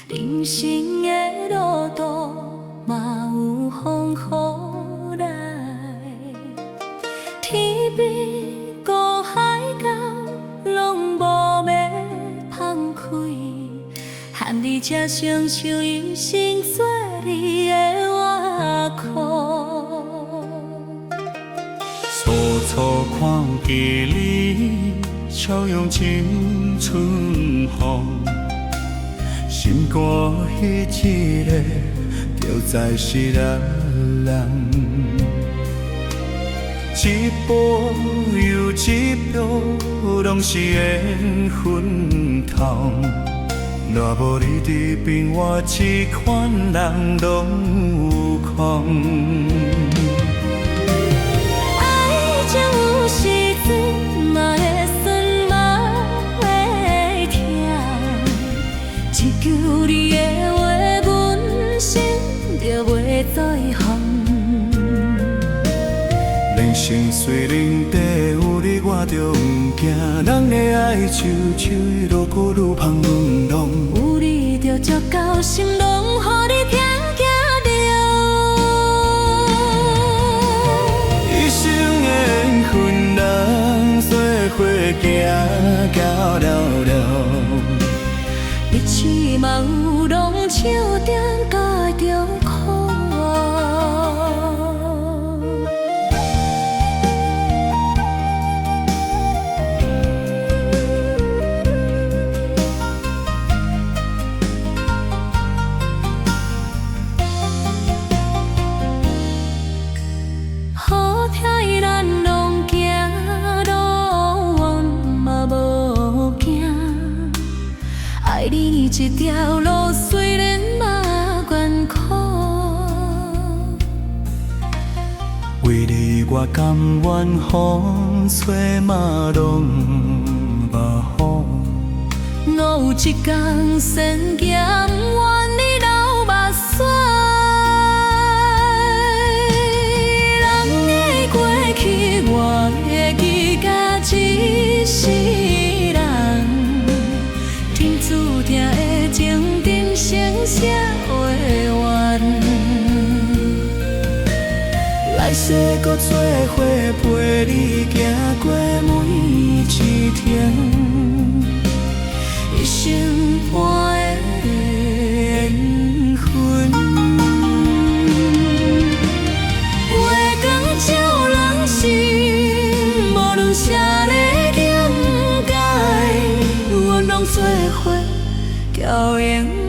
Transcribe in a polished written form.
人生的路途嘛有风雨来，天边孤海角拢无要放开，含你这承受一生做你的外裤。楚楚看见你，笑容青春风。心肝彼一个，就在是咱人。一步又一步，拢是缘分痛。若无你伫边，我这款人拢有空。爱情有时阵嘛会酸，嘛会痛。一句你的话，阮心就袂再风。人生虽然地有你，我就不惊。人的爱像树叶，愈过愈香愈浓。有你就足够，心拢予你听行着。一生的缘分，人做伙行到了了。一起嘛有拢笑点甲中苦。好天咱拢行路，阮嘛无惊。爱你这条路虽然嘛艰苦，为你我甘愿风吹嘛拢无雨。我有一天先行，不愿你流目屎。人的过去，我会记甲一世人。天注定的情，真成啥会怨？来世搁做伙陪你行过每一天。一生伴的缘分，月光照人心，无论啥个境界，阮拢做伙，骄阳。